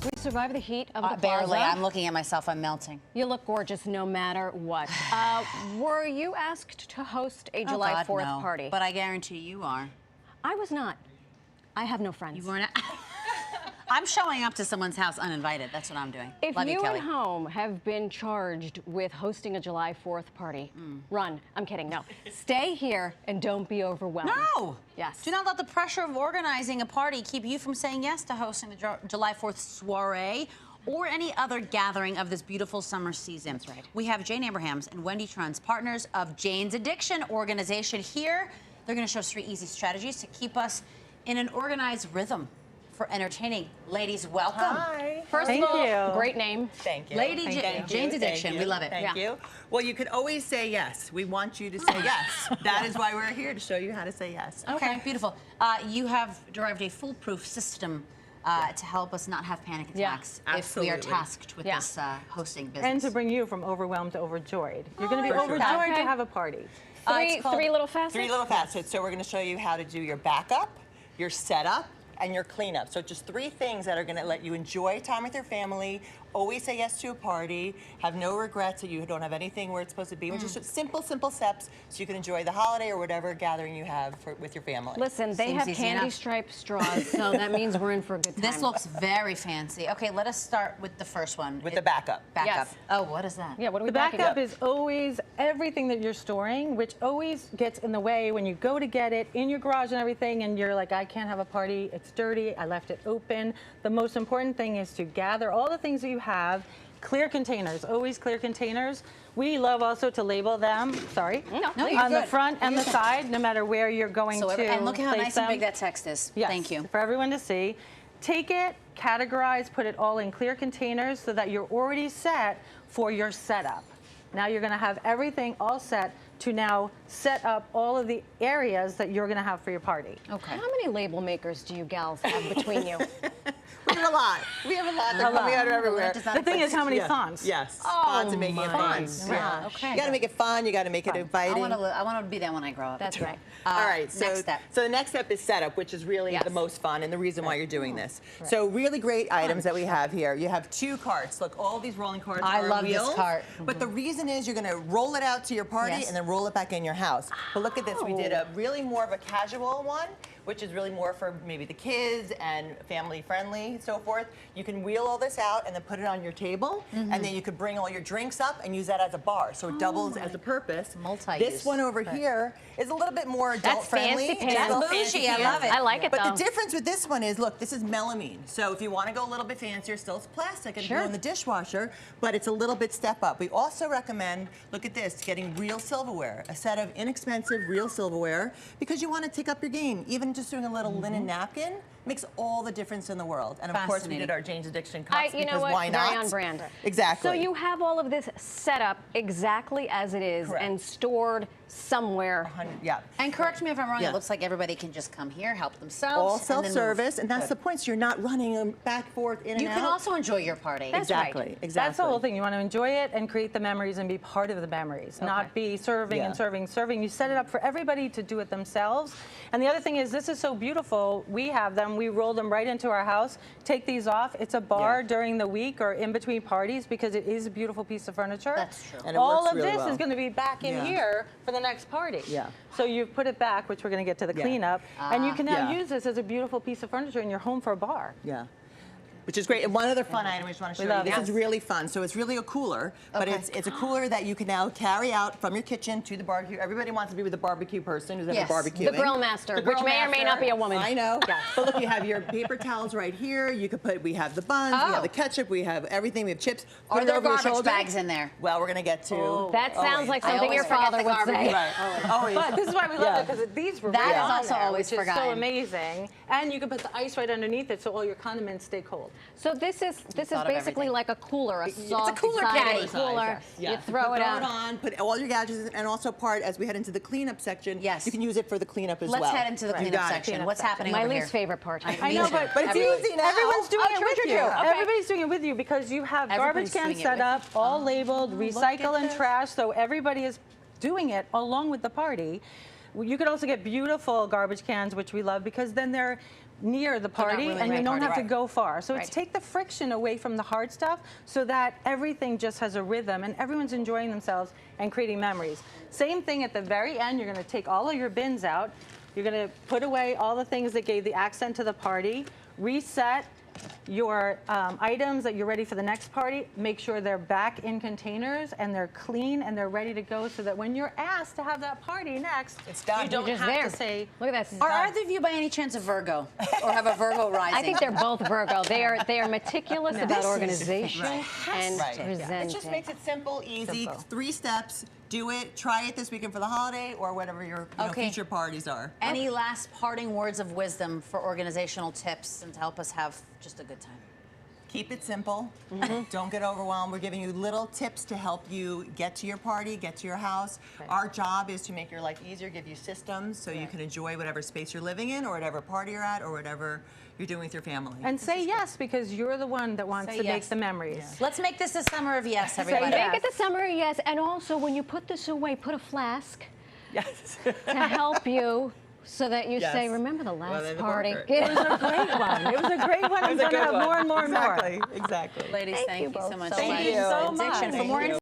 We survived the heat of the Barely. plaza. I'm looking at myself. I'm melting. You look gorgeous no matter what. Were you asked to host a July 4th no. party? But I guarantee you are. I was not. I have no friends. You weren't. I'm showing up to someone's house uninvited. That's what I'm doing. If Love you Kelly. at home have been charged with hosting a July 4th party, run. I'm kidding. No. Stay here and don't be overwhelmed. No. Yes. Do not let the pressure of organizing a party keep you from saying yes to hosting the July 4th soiree or any other gathering of this beautiful summer season. That's right. We have Jane Abrahams and Wendy Trunz, partners of Jane's Addiction organization here. They're going to show us 3 easy strategies to keep us in an organized rhythm for entertaining. Ladies, welcome. Hi. First of all, great name. Thank you. Lady Thank you. Jane's Addiction. We love it. Thank you. Well, you could always say yes. We want you to say yes. That is why we're here, to show you how to say yes. Okay, beautiful. You have derived a foolproof system to help us not have panic attacks if we are absolutely. tasked with this hosting business. And to bring you from overwhelmed to overjoyed. You're going to be overjoyed to have a party. Three little facets? 3 little facets. So we're going to show you how to do your backup, your setup, and your cleanup. So just 3 things that are going to let you enjoy time with your family, always say yes to a party, have no regrets that you don't have anything where it's supposed to be. Just simple steps so you can enjoy the holiday or whatever gathering you have with your family. Listen, they Seems have easy candy enough. striped straws, so that means we're in for a good time. This looks very fancy. Okay, let us start with the first one. With the backup. Backup. Yes. Oh, what is that? Yeah, what are we The backing backup up? is always everything that you're storing, which always gets in the way when you go to get it in your garage and everything, and you're like, I can't have a party, it's dirty, I left it open. The most important thing is to gather all the things that you have, clear containers, always clear containers. We love also to label them, No, you're on the good. front and the side, no matter where you're going to And look how place nice them. and big that text is. Yes, Thank you. for everyone to see. Take it, categorize, put it all in clear containers so that you're already set for your setup. Now you're going to have everything all set to now set up all of the areas that you're going to have for your party. Okay. How many label makers do you gals have between you? We have a lot. We have a lot. They're coming out of everywhere. The thing is how many fonts. Yes. Fonts and making it fun. Yeah. Okay. You got to make it fun. You got to make it inviting. I want to be that when I grow up. That's right. All right, so, next step. So the next step is setup, which is really the most fun and the reason why you're doing this. So really great items that we have here. You have 2 carts. Look, all these rolling carts I are love this wheels, cart. But the reason is you're going to roll it out to your party Yes. and then roll it back in your house. But look at this. We did a really more of a casual one, which is really more for maybe the kids and family friendly and so forth. You can wheel all this out and then put it on your table, and then you could bring all your drinks up and use that as a bar. So it doubles as a purpose. Multi-use. This one over here is a little bit more adult friendly. fancy It's a pants. little That's fancy bougie. I pants. love it. I like it, But though. the difference with this one is, look, this is melamine. So if you want to go a little bit fancier, still it's plastic and go in the dishwasher, but it's a little bit step up. We also recommend, look at this, getting real silverware, a set of inexpensive real silverware, because you want to take up your game. Even just doing a little linen napkin makes all the difference in the world. And of course, we did our Jane's Addiction cups You know because what? why not? Very on brand. Exactly. So you have all of this set up exactly as it is Correct. and stored somewhere. Yeah. And correct me if I'm wrong, Yeah. it looks like everybody can just come here, help themselves. All and then move. self-service, and that's the point. So you're not running them back and forth in You and can out. also enjoy your party. That's right. Exactly. That's the whole thing. You want to enjoy it and create the memories and be part of the memories, not be serving and serving, serving. You set it up for everybody to do it themselves. And the other thing is, this is so beautiful. We have them. We roll them right into our house. Take these off. It's a bar during the week or in between parties because it is a beautiful piece of furniture. That's true. And it all works of really this well. is going to be back in here for the next party. Yeah. So you put it back, which we're going to get to the cleanup, and you can now use this as a beautiful piece of furniture in your home for a bar. Yeah. Which is great. And one other fun item I just want to show you. This is really fun. So it's really a cooler, but it's a cooler that you can now carry out from your kitchen to the barbecue. Everybody wants to be with the barbecue person who's ever barbecuing. The grill master, The grill which may or may not be a woman. I know. But look, you have your paper towels right here. You could put, we have the buns, we have the ketchup, we have everything, we have chips. Are Put it there over your garbage shoulder. bags in there? Well, we're going to get to. That sounds like I something always your forget father the would garbage. say. Right. Always. But this is why we love it, because these were That right is on also there, always which is so forgotten. amazing. And you can put the ice right underneath it, so all your condiments stay cold. So this is thought of basically everything. like a cooler, a It's a soft cooler sided caddy. cooler. Yeah. You throw it out. on, put all your gadgets in, and also as we head into the cleanup section, Yes. you can use it for the cleanup as Let's well. head into the You cleanup got it. section. What's happening My over least here? favorite part. I know, but But it's easy now. Everyone's doing it with you. Okay. Everybody's doing it with you because you have Everybody's garbage cans doing it set with up, all labeled, recycle at and this. trash, so everybody is doing it along with the party. You could also get beautiful garbage cans, which we love, because then they're near the party, ruining and you the don't have party. to go far. So Right. it's take the friction away from the hard stuff so that everything just has a rhythm and everyone's enjoying themselves and creating memories. Same thing at the very end, you're gonna take all of your bins out, you're gonna put away all the things that gave the accent to the party, reset your items that you're ready for the next party, make sure they're back in containers and they're clean and they're ready to go so that when you're asked to have that party next, It's done. you don't You're just have there. to say, Look at that. Are either of you by any chance a Virgo or have a Virgo rising? I think they're both Virgo. They are meticulous about organization and Right. presenting. It just makes it simple, easy, Simple. 3 steps. Do it. Try it this weekend for the holiday or whatever your future parties are. Any last parting words of wisdom for organizational tips and to help us have just a good time? Keep it simple. Don't get overwhelmed. We're giving you little tips to help you get to your party, get to your house. Our job is to make your life easier, give you systems so you can enjoy whatever space you're living in or whatever party you're at or whatever you're doing with your family. and say yes because you're the one that wants Say to make yes. the memories. Let's make this a summer of yes, everybody. yes. Make it the summer, yes. And also, when you put this away, put a flask Yes. to help you so that you say, Yes. remember the Well, last then the party. marker. It was a great one. It was a great one. I'm going to have more and more and more. Exactly. Ladies, thank you both so much. so Thank you so much. Addiction. For more Thank you.